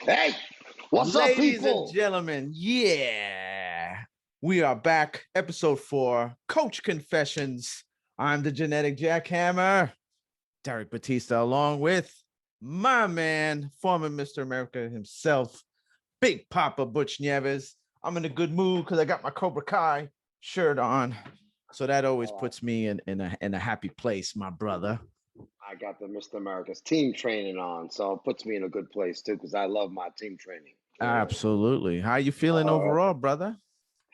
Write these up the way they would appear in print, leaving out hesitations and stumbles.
Hey, what's up, Ladies and people? gentlemen, yeah, we are back. Episode 4, Coach Confessions. I'm the genetic jackhammer, Derek Batista, along with my man, former Mr. America himself, Big Papa Butch Nieves. I'm in a good mood because I got my Cobra Kai shirt on. So that always puts me in a happy place, my brother. I got the Mr. America's team training on, so it puts me in a good place too, because I love my team training. Absolutely. How you feeling Uh, overall, brother?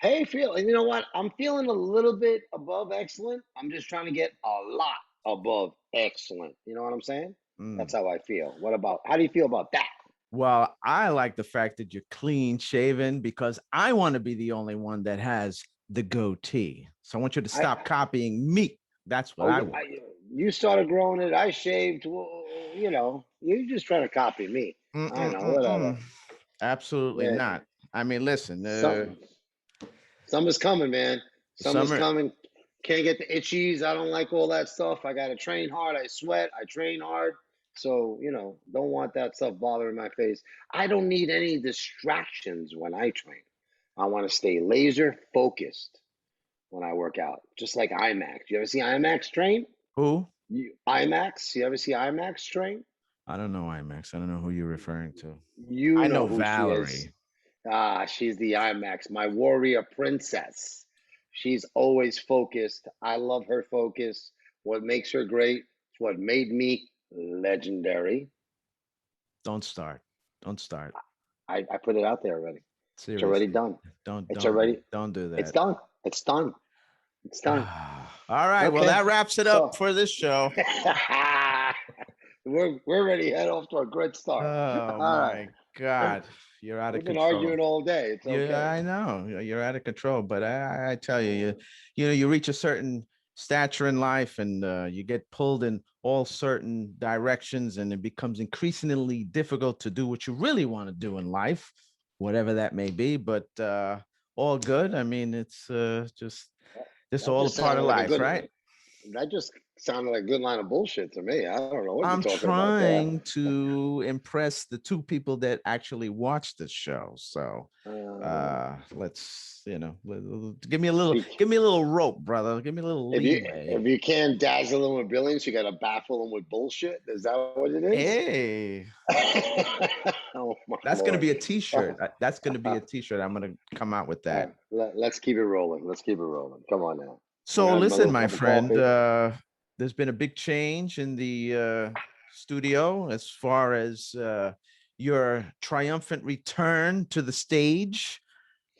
hey, you know what? I'm feeling a little bit above excellent. I'm just trying to get a lot above excellent. You know what I'm saying? That's Mm. how I feel. How do you feel about that? Well, I like the fact that you're clean shaven because I want to be the only one that has the goatee. So I want you to I, stop copying me. That's what oh, I yeah, want. you started growing it. I shaved. You're just trying to copy me. I know, whatever. Mm-mm-mm-mm. Absolutely Yeah, not. I mean, listen, some summer's coming, man. Summer's summer. coming. Can't get the itchies. I don't like all that stuff. I got to train hard. I sweat. I train hard. So, don't want that stuff bothering my face. I don't need any distractions when I train. I want to stay laser focused when I work out, just like IMAX. You ever see IMAX train? Who? IMAX? You ever see IMAX train? I don't know IMAX. I don't know who you're referring to. You I know know who she is. Valerie. She's the IMAX, my warrior princess. She's always focused. I love her focus. What makes her great? It's what made me legendary. Don't start. Don't start. I put it out there already. It's already Seriously. done. Don't It's don't do already, don't do it's that. done. It's done. It's done. All right. Well, Okay. that wraps it up So for this show. we're ready to head off to a great start. Oh All right. my God, you're out of We've been control. arguing all day. It's Yeah, okay. I know you're out of control, but I tell you, you reach a certain stature in life, and you get pulled in all certain directions, and it becomes increasingly difficult to do what you really want to do in life, whatever that may be. But all good. I mean, it's just That all a just part sounded of like a life, good. right? That just sounded like a good line of bullshit to me. I don't know what you're I'm talking about there. trying to impress the two people that actually watch the show. So Uh, let's if give me a little rope, brother. Give me a little if leeway. you can't dazzle them with billions, you got to baffle them with bullshit. Is that what it is? Hey, Oh my that's gonna lord! be a t-shirt. That's gonna be a t-shirt. I'm gonna come out with that. Let's keep it rolling. Let's keep it rolling. Come on now. I'm So gonna have my listen, little my cup of friend, coffee. there's been a big change in the studio as far as your triumphant return to the stage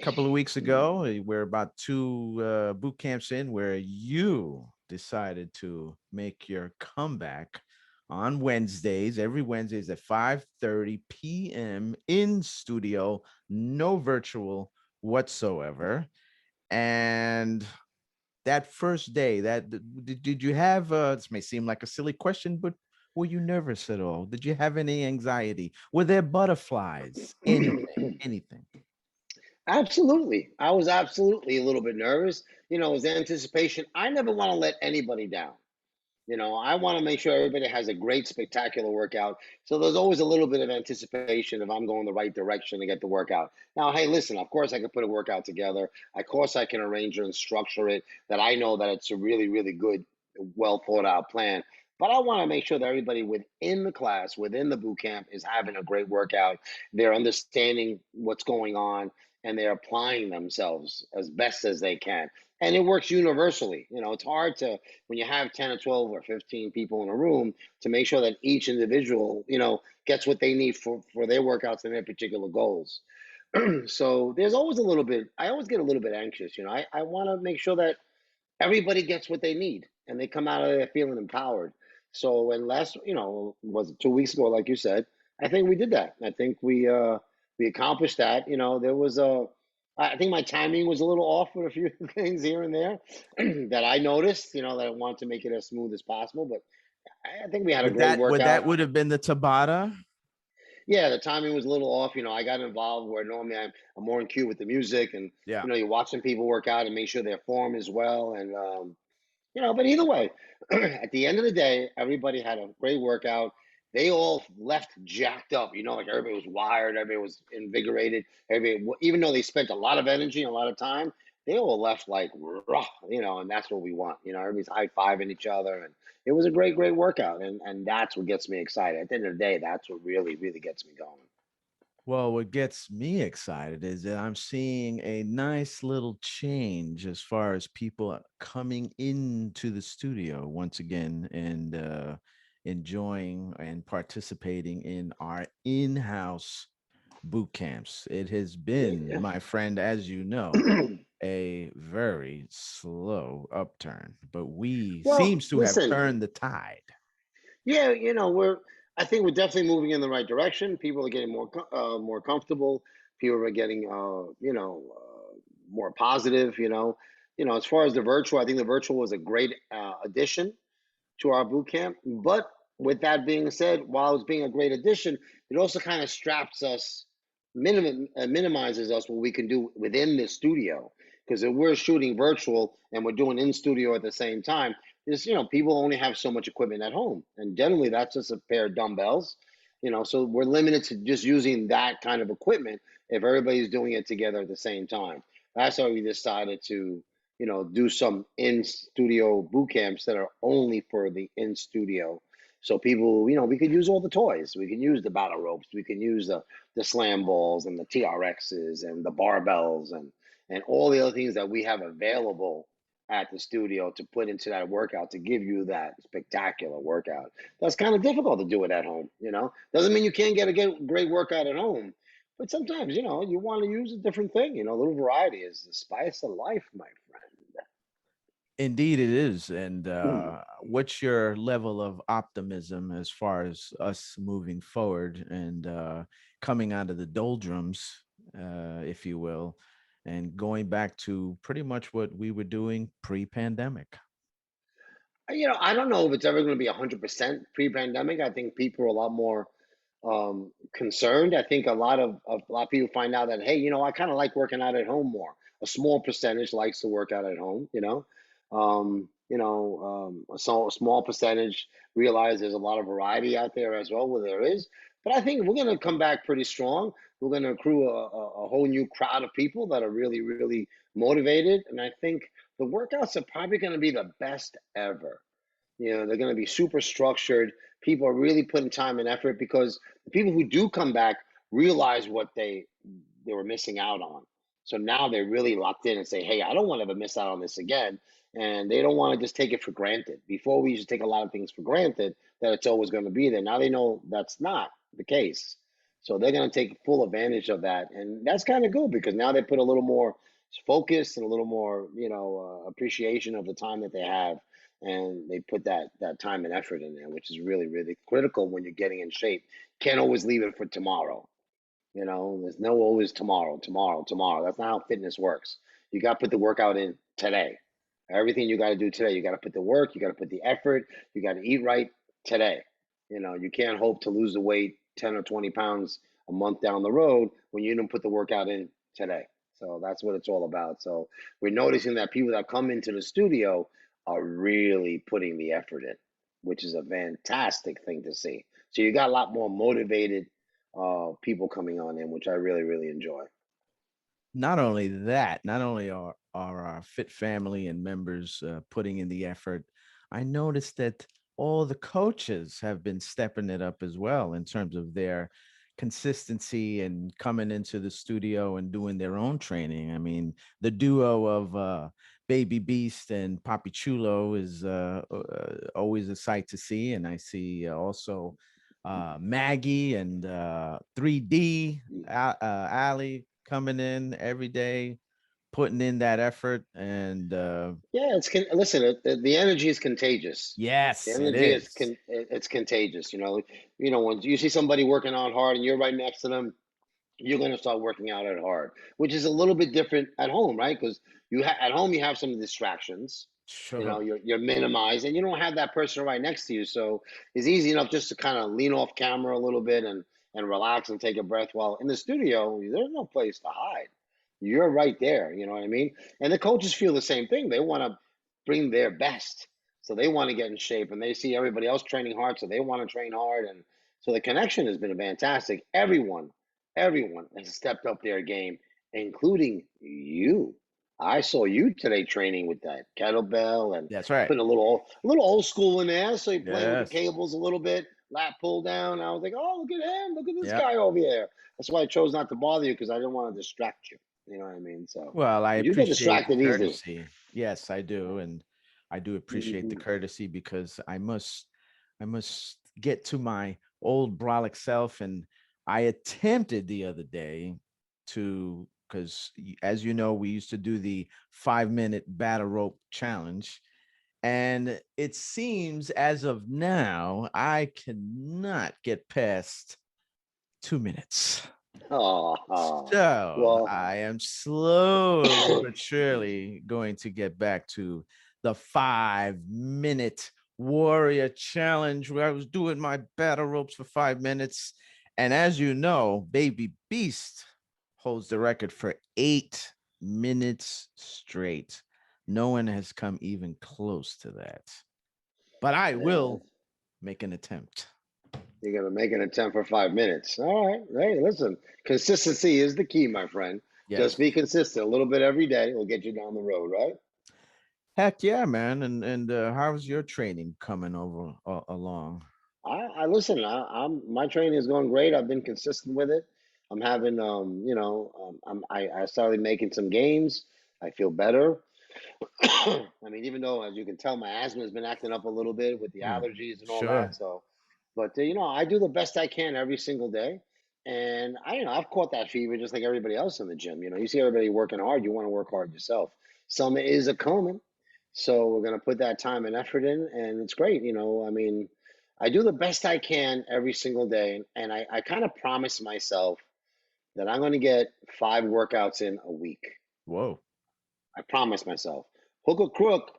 a couple of weeks ago. We're about two boot camps in where you decided to make your comeback on Wednesdays, every Wednesdays at 5:30 p.m. in studio, no virtual whatsoever. And that first day, did you have this may seem like a silly question, but were you nervous at all? Did you have any anxiety? Were there butterflies? Anything? Absolutely. I was absolutely a little bit nervous. It was anticipation. I never want to let anybody down. I want to make sure everybody has a great, spectacular workout. So there's always a little bit of anticipation if I'm going the right direction to get the workout. Now, hey, listen, of course I can put a workout together. Of course I can arrange it and structure it that I know that it's a really, really good, well thought out plan. But I want to make sure that everybody within the class, within the boot camp, is having a great workout. They're understanding what's going on and they're applying themselves as best as they can. And it works universally. It's hard to when you have 10 or 12 or 15 people in a room to make sure that each individual, gets what they need for their workouts and their particular goals. So there's always a little bit, I always get a little bit anxious. I want to make sure that everybody gets what they need and they come out of there feeling empowered. So when last, was it 2 weeks ago, like you said, I think we did that. I think we accomplished that. There was I think my timing was a little off with a few things here and there that I noticed, that I wanted to make it as smooth as possible. But I think we had a Would great that would that workout. would have been the Tabata? Yeah, the timing was a little off. I got involved where normally I'm more in cue with the music and, Yeah. you're watching people work out and make sure their form is well. And, but either way, at the end of the day, everybody had a great workout. they all left jacked up. Like everybody was wired, everybody was invigorated. Everybody, even though they spent a lot of energy and a lot of time, they all left like raw, and that's what we want. Everybody's high fiving each other, and it was a great, great workout, and that's what gets me excited. At the end of the day, that's what really, really gets me going. Well, what gets me excited is that I'm seeing a nice little change as far as people coming into the studio once again and enjoying and participating in our in-house boot camps. It has been, Yeah. my friend, as you know, a very slow upturn, but we Well, seems to have listen, turned the tide. yeah, I think we're definitely moving in the right direction. People are getting more comfortable. People are getting, more positive. As far as the virtual, I think the virtual was a great addition to our boot camp. But with that being said, while it's being a great addition, it also kind of straps us, minimizes us what we can do within the studio. Because if we're shooting virtual and we're doing in studio at the same time, people only have so much equipment at home, and generally that's just a pair of dumbbells. So we're limited to just using that kind of equipment if everybody's doing it together at the same time. That's why we decided to do some in studio boot camps that are only for the in studio. So people, we could use all the toys. We can use the battle ropes. We can use the slam balls and the TRXs and the barbells and all the other things that we have available at the studio to put into that workout to give you that spectacular workout. That's kind of difficult to do it at home. Doesn't mean you can't get a great workout at home, but sometimes, you want to use a different thing. A little variety is the spice of life, my Indeed, it is. And friend. what's your level of optimism as far as us moving forward and coming out of the doldrums, if you will, and going back to pretty much what we were doing pre-pandemic? I don't know if it's ever going to be 100% pre-pandemic. I think people are a lot more concerned. I think a lot of people find out that, hey, I kind of like working out at home more. A small percentage likes to work out at home. A small percentage realize there's a lot of variety out there as well, where there is. But I think we're going to come back pretty strong. We're going to accrue a whole new crowd of people that are really, really motivated, and I think the workouts are probably going to be the best ever. They're going to be super structured. People are really putting time and effort because the people who do come back realize what they were missing out on. So now they're really locked in and say, "Hey, I don't want to ever miss out on this again." And they don't want to just take it for granted. Before, we used to take a lot of things for granted that it's always going to be there. Now they know that's not the case. So they're going to take full advantage of that. And that's kind of good because now they put a little more focus and a little more, appreciation of the time that they have, and they put that time and effort in there, which is really, really critical when you're getting in shape. Can't always leave it for tomorrow. There's no always tomorrow, tomorrow, tomorrow. That's not how fitness works. You got to put the workout in today. Everything you got to do today, you got to put the work, you got to put the effort, you got to eat right today. You can't hope to lose the weight 10 or 20 pounds a month down the road when you didn't put the workout in today. So that's what it's all about. So we're noticing that people that come into the studio are really putting the effort in, which is a fantastic thing to see. So you got a lot more motivated people coming on in, which I really, really enjoy. Not only that, not only are our fit family and members putting in the effort, I noticed that all the coaches have been stepping it up as well in terms of their consistency and coming into the studio and doing their own training. I mean, the duo of Baby Beast and Papi Chulo is always a sight to see, and I see also Maggie and 3D Ali coming in every day, putting in that effort. And Yeah, listen. The energy is contagious. The yes, it energy is. it's contagious. When you see somebody working out hard and you're right next to them, you're going to start working out at hard, which is a little bit different at home, right? Because at home you have some distractions. Sure. You're minimized, and you don't have that person right next to you, so it's easy enough just to kind of lean off camera a little bit and relax and take a breath. While in the studio, there's no place to hide. You're right there. You know what I mean? And the coaches feel the same thing. They want to bring their best, so they want to get in shape, and they see everybody else training hard, so they want to train hard, So the connection has been fantastic. Everyone has stepped up their game, including you. I saw you today training with that kettlebell and That's right. putting a little old school in there. So you're playing with the Yes. cables a little bit, lat pull down. I was like, oh, look at him, look at this Yep. guy over here. That's why I chose not to bother you because I didn't want to distract you. You know what I mean? So Well, I you get appreciate the distracted easily. courtesy. Yes, I do, and I do appreciate the Mhm. courtesy because I must get to my old brolic self, and I attempted the other day to because as you know, we used to do the 5 minute battle rope challenge, and it seems as of now I cannot get past 2 minutes. Oh, So well, I am slowly but surely going to get back to the 5 minute warrior challenge where I was doing my battle ropes for 5 minutes. And as you know, Baby Beast holds the record for 8 minutes straight. No one has come even close to that. But I yeah, will make an attempt. you're gonna make an attempt for 5 minutes. All right. Hey, listen, consistency is the key, my friend. Just Yes. be consistent a little bit every day will get you down the road, right? Heck yeah, man. And how's your training coming over along? I listen. My training is going great. I've been consistent with it. I'm having, I started making some gains. I feel better. I mean, even though, as you can tell, my asthma has been acting up a little bit with the Mm, allergies and all that. sure. So, but I do the best I can every single day. And I've caught that fever just like everybody else in the gym. You see everybody working hard. You want to work hard yourself. Summer is a coming, so we're gonna put that time and effort in, and it's great. I mean, I do the best I can every single day, and I kind of promise myself that I'm going to get 5 workouts in a week. Whoa. I promise myself. Hook or crook,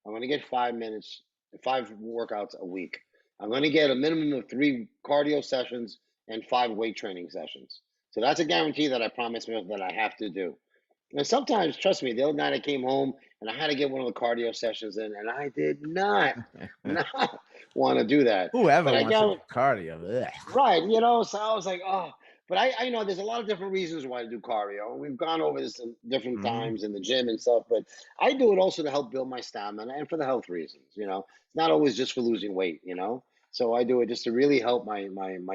I'm going to get 5 minutes, 5 workouts a week. I'm going to get a minimum of 3 cardio sessions and 5 weight training sessions. So that's a guarantee that I promise myself that I have to do. And sometimes, trust me, the other night I came home and I had to get one of the cardio sessions in, and I did not, not want to do that. Whoever But I wants to do got cardio? Ugh. right, so I was like, oh, but I know there's a lot of different reasons why to do cardio. We've gone over this in different Mhm. times in the gym and stuff, but I do it also to help build my stamina and for the health reasons. It's not always just for losing weight. So I do it just to really help my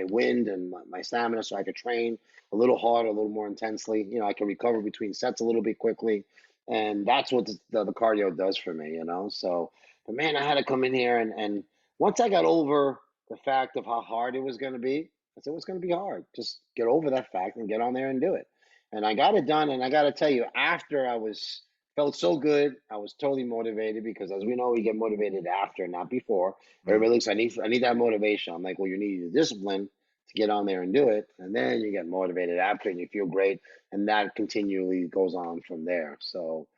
wind and my stamina, so I could train a little harder, a little more intensely. I can recover between sets a little bit quickly, and that's what the cardio does for me. So, but man, I had to come in here and once I got over the fact of how hard it was going to be. I said, "What's going to be hard? Just get over that fact and get on there and do it." And I got it done. And I got to tell you, after I was felt so good, I was totally motivated because, as we know, we get motivated after, not before. Mm. Everybody looks, I need that motivation. I'm like, well, you need the discipline to get on there and do it, and then you get motivated after, and you feel great, and that continually goes on from there. So.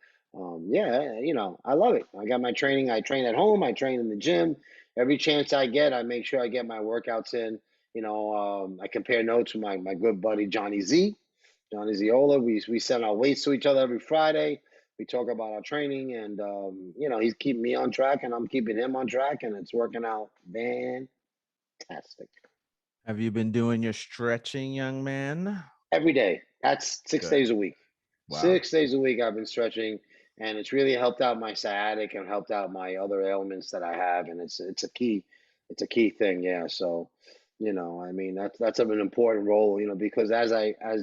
Yeah, I love it. I got my training. I train at home. I train in the gym. Every chance I get, I make sure I get my workouts in. I compare notes with my good buddy Johnny Ziola. We send our weights to each other every Friday. We talk about our training, and he's keeping me on track, and I'm keeping him on track, and it's working out fantastic Have you been doing your stretching, young man? every day. That's six Good. days a week. Wow. 6 days a week I've been stretching, and it's really helped out my sciatic and helped out my other ailments that I have, and it's a key thing, yeah. So, I mean that's of an important role, because as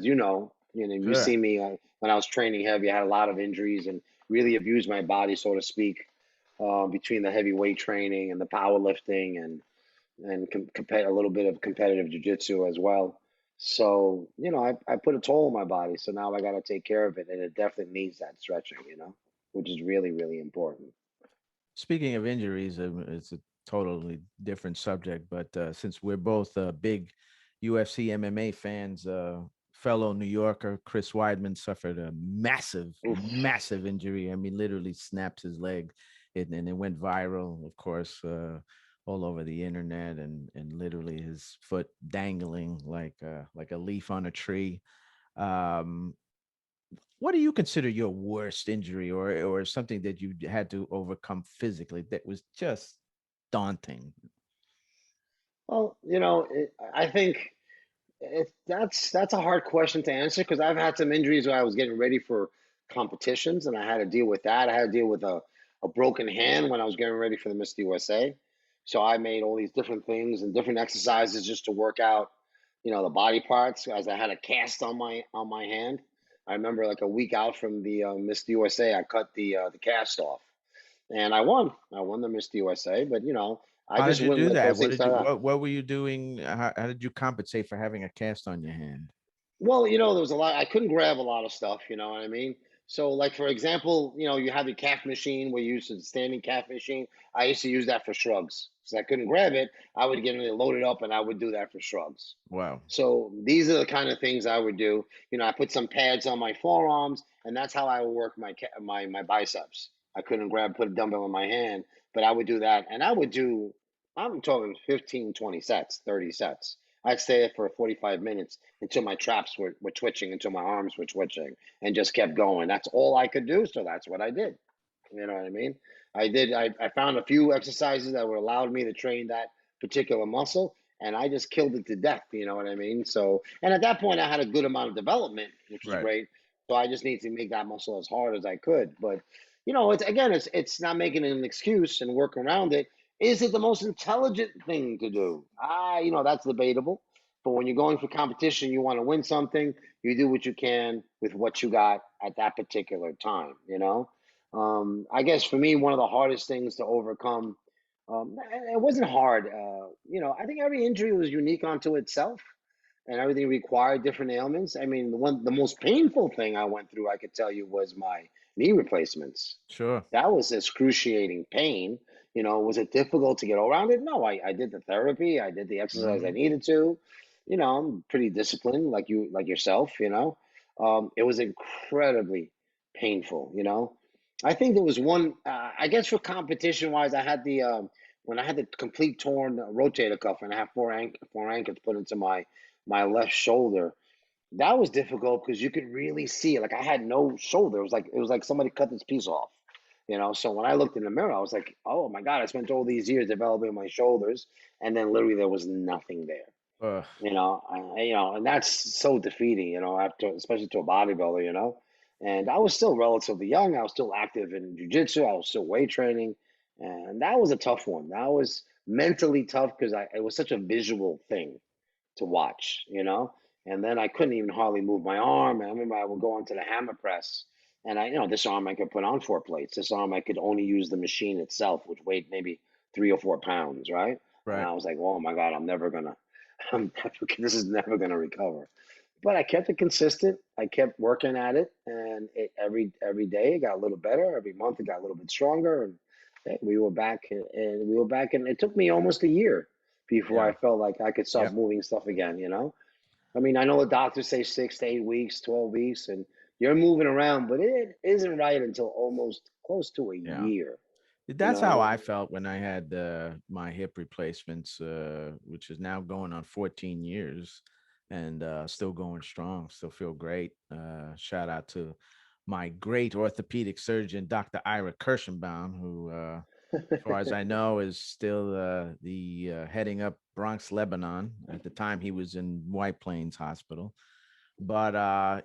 you Sure. see me when I was training heavy, I had a lot of injuries and really abused my body, so to speak, between the heavy weight training and the powerlifting and a little bit of competitive jujitsu as well. So, I put a toll on my body. So now I got to take care of it. And it definitely needs that stretching, which is really, really important. Speaking of injuries, it's a totally different subject, but since we're both big UFC MMA fans, fellow New Yorker Chris Weidman suffered a massive, Oof. massive injury. I mean, literally snapped his leg, and it went viral, of course, all over the internet, and literally his foot dangling like a leaf on a tree. Um, what do you consider your worst injury, or something that you had to overcome physically that was just daunting? Well, I think that's a hard question to answer because I've had some injuries where I was getting ready for competitions and I had to deal with that. I had to deal with a broken hand when I was getting ready for the Mr. USA. So I made all these different things and different exercises just to work out, the body parts as I had a cast on my hand. I remember like a week out from the Mr. USA, I cut the cast off and I won. I won the Mr. USA, but I How did just you wouldn't do let that? those What things did you die. what were you doing? How did you compensate for having a cast on your hand? Well, there was a lot. I couldn't grab a lot of stuff. You know what I mean? So, like for example, you have your calf machine where you use the standing calf machine. I used to use that for shrugs. So I couldn't grab it. I would get it loaded up, and I would do that for shrugs. Wow. So these are the kind of things I would do. I put some pads on my forearms, and that's how I would work my biceps. I couldn't put a dumbbell in my hand, but I would do that, and I would do. I'm talking 15, 20 sets, 30 sets. I'd stay there for 45 minutes until my traps were twitching, until my arms were twitching, and just kept going. That's all I could do, so that's what I did. You know what I mean? I found a few exercises that would allowed me to train that particular muscle, and I just killed it to death. You know what I mean? So, and at that point, I had a good amount of development, which was Right. great. So I just need to make that muscle as hard as I could. But it's not making it an excuse and work around it. Is it the most intelligent thing to do? That's debatable. But when you're going for competition, you want to win something. You do what you can with what you got at that particular time. I guess for me, one of the hardest things to overcome, it wasn't hard. I think every injury was unique unto itself, and everything required different ailments. I mean, the most painful thing I went through, I could tell you, was my knee replacements. Sure. That was excruciating pain. Was it difficult to get around it? No, I did the therapy, I did the exercise I Hmm. needed to. I'm pretty disciplined, like yourself. It was incredibly painful. I think there was one. I guess for competition wise, I had the when I had the complete torn rotator cuff and I have four ankles put into my left shoulder. That was difficult because you could really see it. Like I had no shoulder. It was like somebody cut this piece off. So when I looked in the mirror, I was like, "Oh my God!" I spent all these years developing my shoulders, and then literally there was nothing there. Uh, And that's so defeating. After especially to a bodybuilder. And I was still relatively young. I was still active in jujitsu. I was still weight training, and that was a tough one. That was mentally tough because it was such a visual thing to watch. And then I couldn't even hardly move my arm. And I remember I would go onto the hammer press, and this arm I could put on 4 plates. This arm I could only use the machine itself, which weighed maybe 3 or 4 pounds, right? And right. I was like, oh my God, this is never gonna recover. But I kept it consistent. I kept working at it, and every day it got a little better. Every month it got a little bit stronger, and hey, we were back, and we were back. And it took me almost a year before I Yeah. felt like I could start Yep. moving stuff again. I mean, I know the doctors say 6 to 8 weeks, 12 weeks, and you're moving around, but it isn't right until almost close to a Yeah. year. You That's how know, I felt when I had my hip replacements, which is now going on 14 years and still going strong, still feel great. Shout out to my great orthopedic surgeon, Dr. Ira Kirschenbaum, who, as far as I know, is still the heading up Bronx, Lebanon. At the time, he was in White Plains Hospital. But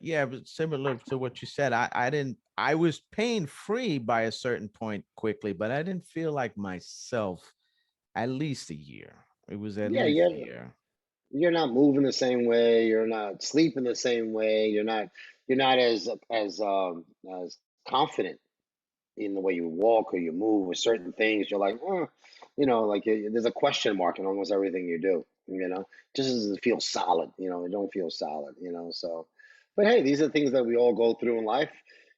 yeah, but similar to what you said, I didn't I was pain free by a certain point quickly, but I didn't feel like myself at least a year. It was at yeah, least a you're year. you're not moving the same way. You're not sleeping the same way. You're not as confident in the way you walk or you move with certain things. You're like, like there's a question mark in almost everything you do. Just doesn't feel solid. It don't feel solid. So, but hey, these are things that we all go through in life.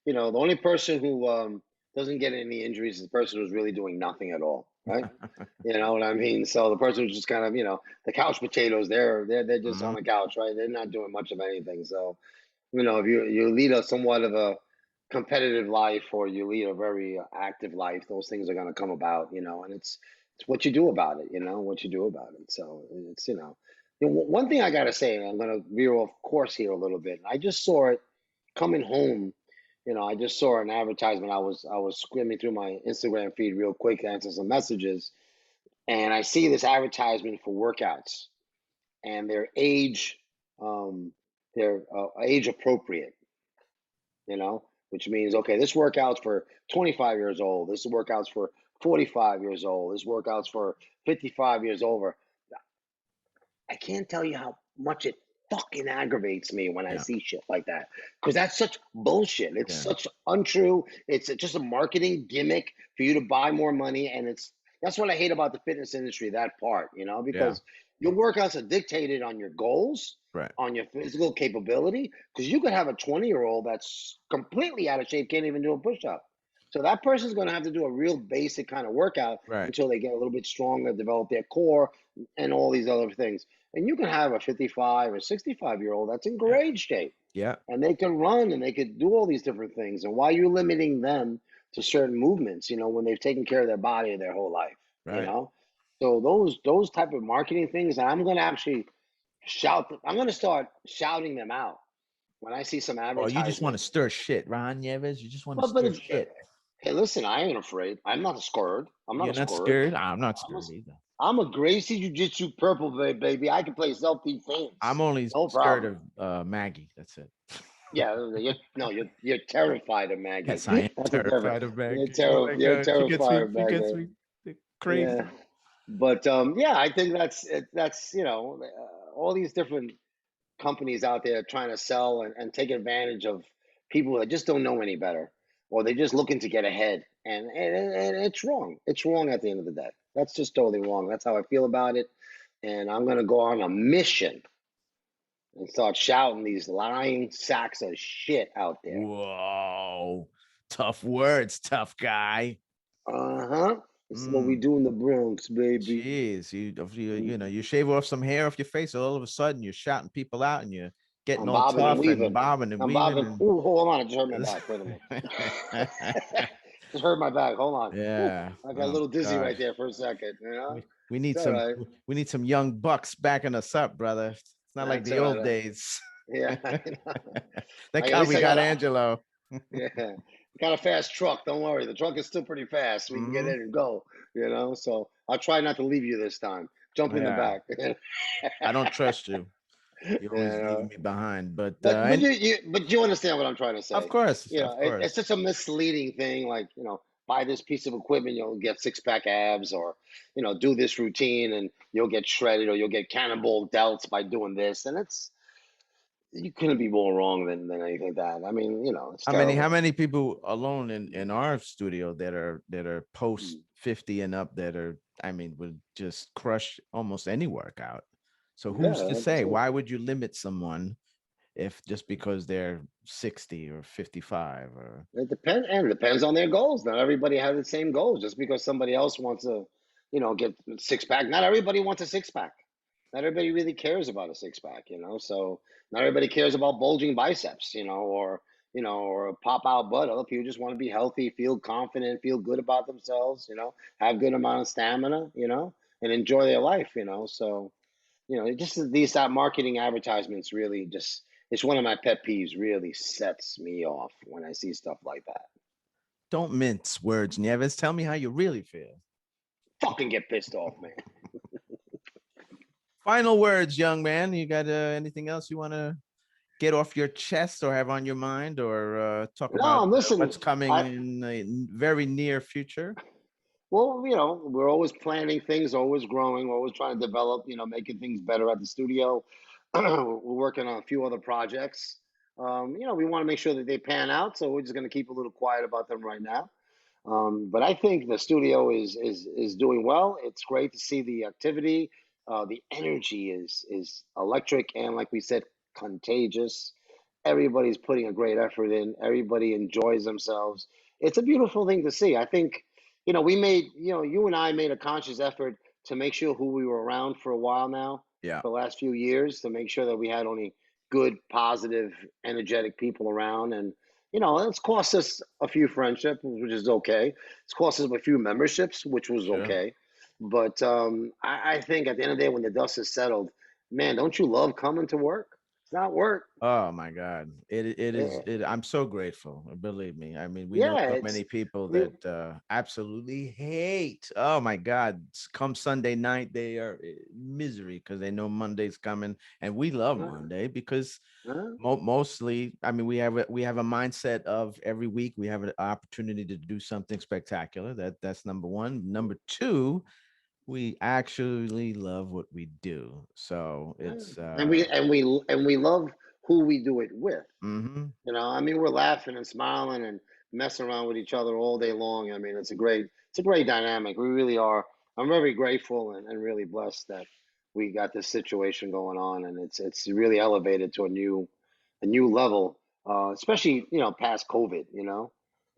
The only person who doesn't get any injuries is the person who's really doing nothing at all, right? You know what I mean? So the person who's just kind of, the couch potatoes, they're just on Mhm. the couch, right? They're not doing much of anything. So if you lead a somewhat of a competitive life or you lead a very active life, those things are going to come about. And it's what you do about it, what you do about it. So one thing I got to say, and I'm going to veer off course here a little bit. I just saw it coming home. I just saw an advertisement. I was skimming through my Instagram feed real quick to answer some messages, and I see this advertisement for workouts, and um, they're age appropriate, which means, okay, this workout's for 25 years old. This workout's for 45 years old. This workout's for 55 years over. I can't tell you how much it fucking aggravates me when I Yeah. see shit like that, because that's such bullshit. It's Yeah. such untrue. It's just a marketing gimmick for you to buy more money, and that's what I hate about the fitness industry. That part, Yeah. because your workouts are dictated on your goals, Right. on your physical capability. Because you could have a 20-year-old that's completely out of shape, can't even do a push up. So that person's going to have to do a real basic kind of workout Right. until they get a little bit stronger, develop their core, and all these other things. And you can have a 55 or 65-year-old that's in Yeah. great shape, Yeah. and they can run and they could do all these different things. And why are you limiting them to certain movements, when they've taken care of their body their whole life, you Right. know? So those type of marketing things, and I'm going to actually I'm going to start shouting them out when I see some Oh, you just want to advertisement. stir shit, Ron Nieves. You just want to But stir it's, shit. hey, listen, I ain't afraid. I'm not scared. I'm not You're a not scared. scared? I'm not I'm a, scared either. I'm a Gracie Jiu Jitsu purple baby. I can play self I'm defense. only No scared problem. of Maggie. That's it. Yeah, no, you're terrified of Maggie. Yes, I am That's a different. terrified of Maggie. Oh my You're god, she gets terrified me. of She gets Maggie. me crazy. Yeah, but yeah, I think that's all these different companies out there trying to sell and take advantage of people that just don't know any better, or they're just looking to get ahead, and it's wrong. It's wrong at the end of the day. That's just totally wrong. That's how I feel about it, and I'm gonna go on a mission and start shouting these lying sacks of shit out there. Whoa, tough words, tough guy. Uh-huh. This is what we Mm. do in the Bronx, baby. Jeez, Mm, you shave off some hair off your face, all of a sudden you're shouting people out and you're getting I'm all bobbing and tough and weaving. bobbing and I'm weaving bobbing. and Ooh, hold on. I just hurt my back. Wait a minute. Just hurt my back. Hold on. Ooh, yeah. I got a Oh my little dizzy right gosh. there for a second. We It's need all some right. we need some young bucks backing us up, brother. It's not like That's the all right. old days. Yeah, I know. Thank At God least we I got got a Angelo. yeah, got a fast truck. Don't worry. The truck is still pretty fast. We can get Hmm. in and go. So I'll try not to leave you this time. Jump in the Yeah, back. I don't trust you. You're always Yeah. leaving me behind. But But and you understand what I'm trying to of say. course, of It's course. just a misleading thing. Like, buy this piece of equipment, you'll get six pack abs, or do this routine and you'll get shredded, or you'll get cannonball delts by doing this. And you couldn't be more wrong than anything like that. I mean, it's How terrible. many people alone in our studio that are post Mm. 50 and up that are, I mean, would just crush almost any workout. So who's to Yeah, say? Why absolutely. would you limit someone if just because they're 60 or 55 or It depends on their goals. Not everybody has the same goals. Just because somebody else wants to, get six pack. Not everybody wants a six pack. Not everybody really cares about a six pack. So not everybody cares about bulging biceps, or a pop out butt. Other people just want to be healthy, feel confident, feel good about themselves, have good amount of stamina, and enjoy their life. So, it just these marketing advertisements really just it's one of my pet peeves. Really sets me off when I see stuff like that. don't mince words, Nieves. Tell me how you really feel. Fucking get pissed off, man. Final words, young man. You got anything else you want to get off your chest or have on your mind or talk No, about listen. what's coming I in the very near future? Well, we're always planning things, always growing, we're always trying to develop, making things better at the studio. We're working on a few other projects. We want to make sure that they pan out, so we're just going to keep a little quiet about them right now. But I think the studio is doing well. It's great to see the activity. The energy is electric, and like we said, contagious. Everybody's putting a great effort in. Everybody enjoys themselves. It's a beautiful thing to see. I think, you and I made a conscious effort to make sure who we were around for a while now, Yeah, for the last few years, to make sure that we had only good, positive, energetic people around. And it's cost us a few friendships, which is okay. It's cost us a few memberships, which was sure. okay. But I think at the end of the day, when the dust is settled, man, don't you love coming to work? It's not work. Oh my God. It is Yeah, I'm so grateful. Believe me. I mean, we know yeah. so It's many people we. that absolutely hate. Oh my God. Come Sunday night, they are misery because they know Monday's coming. And we love Uh, Monday because uh, mostly, I mean, we have a mindset of every week we have an opportunity to do something spectacular. That's number one. Number two, we actually love what we do. So yeah. it's And we love who we do it with. mhm, I mean, we're laughing and smiling and messing around with each other all day long. I mean, it's a great dynamic. We really are. I'm very grateful and really blessed that we got this situation going on, and it's really elevated to a new level. Especially past COVID.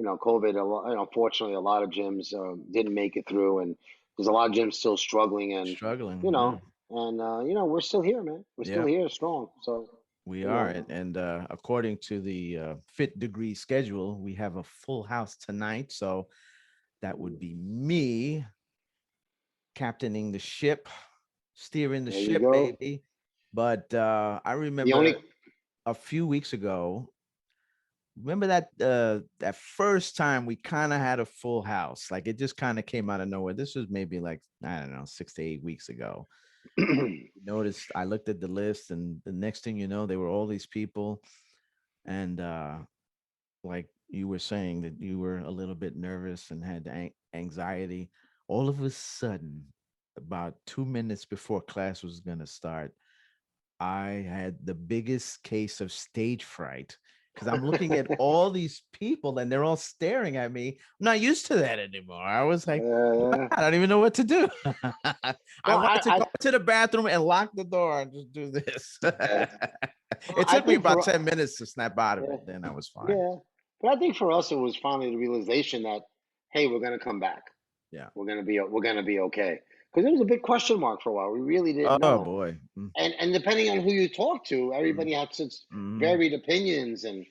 COVID. Unfortunately, a lot of gyms didn't make it through, and there's a lot of gyms still struggling, and you struggling. Yeah. know, we're still here, man. We're still Yeah, here, strong. So we you are. know. And according to the Fit Degree schedule, we have a full house tonight. So that would be me captaining the ship, steering the There you ship, go. baby. But I The remember only a few weeks ago, remember that first time we kind of had a full house. Like it just kind of came out of nowhere. This was maybe like, I don't know, 6 to 8 weeks ago. Noticed I looked at the list, and the next thing you know, there were all these people. And like you were saying that you were a little bit nervous and had anxiety. All of a sudden, about 2 minutes before class was going to start, I had the biggest case of stage fright because I'm looking at all these people and they're all staring at me. I'm not used to that anymore. I was like, oh my uh, God, I don't even know what to do. I well, wanted to I go to the bathroom and lock the door and just do this. yeah. Well, It I took me think about for 10 minutes to snap out of yeah, it. Then I was fine. yeah, but I think for us it was finally the realization that, hey, we're gonna come back. Yeah. We're gonna be okay. Because it was a big question mark for a while. We really didn't Oh know. boy. Mm, And depending on who you talk to, mm, everybody had such mm. varied opinions, and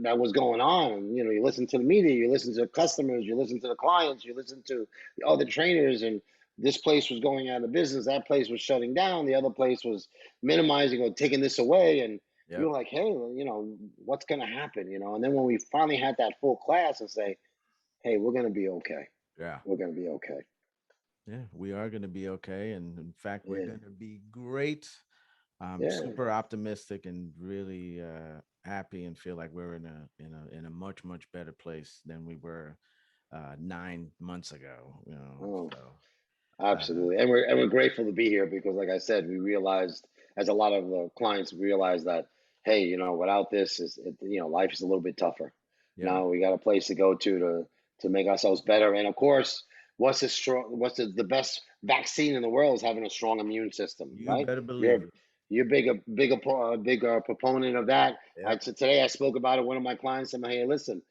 that was going on. And you listen to the media, you listen to the customers, you listen to the clients, you listen to the other trainers, and this place was going out of business, that place was shutting down, the other place was minimizing or taking this away, and we Yep. were like, hey, well, what's going to happen, and then when we finally had that full class and say, hey, we're going to be okay, Yeah. we're going to be okay. Yeah. We are going to be okay. And in fact, we're Yeah, going to be great. I'm yeah. super optimistic and really happy and feel like we're in a much better place than we were 9 months ago. Oh, So uh, absolutely, and we're grateful to be here because, like I said, we realized, as a lot of the clients realized, that hey, without this, life is a little bit tougher. yeah, Now we got a place to go to make ourselves better, and of course, what's the best vaccine in the world is having a strong immune system, you right? better You're believe it. you're bigger proponent of that. Yep. Today I spoke about it. One of my clients said, "Hey, listen,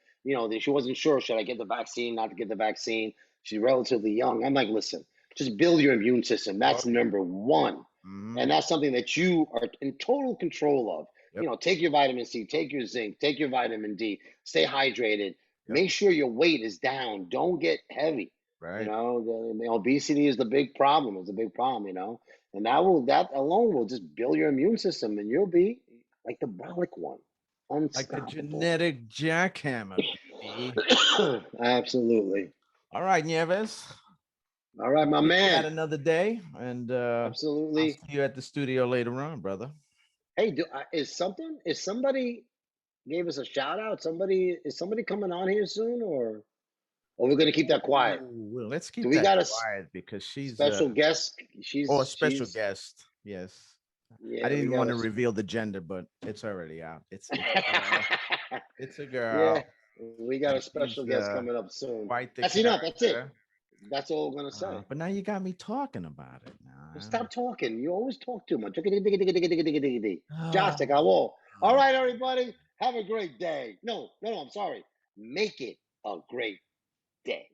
she wasn't sure, should I get the vaccine, not to get the vaccine." She's relatively young. I'm like, listen, just build your immune system. Oh That's yeah. number one. Hmm. And that's something that you are in total control of. Yep. Take your vitamin C, take your zinc, take your vitamin D, stay hydrated. Yep. Make sure your weight is down. Don't get heavy. Right. The obesity is the big problem. It's a big problem, and that alone will just build your immune system, and you'll be like the Bollock one, Like the unstoppable. genetic jackhammer, baby. Absolutely. All right, Nieves. All right, my We man. chat another day, and I'll Absolutely. see you at the studio later on, brother. Hey, is somebody gave us a shout out? Is somebody coming on here soon, or we're gonna keep that quiet? Well, let's Do keep we that got a quiet because she's special guest? a She's special she's guest. Yes. I Yeah, we didn't got want a to reveal the gender, but it's already out. It's a girl. It's a yeah, girl, we got a and special she's guest coming up soon. quite the That's enough. That's it. character. That's all I'm gonna say. But now you got me talking about it now. Stop talking. You always talk too much. Josh, Oh, take our wall. All right, everybody. Have a great day. No, no, no. I'm sorry. Make it a great day.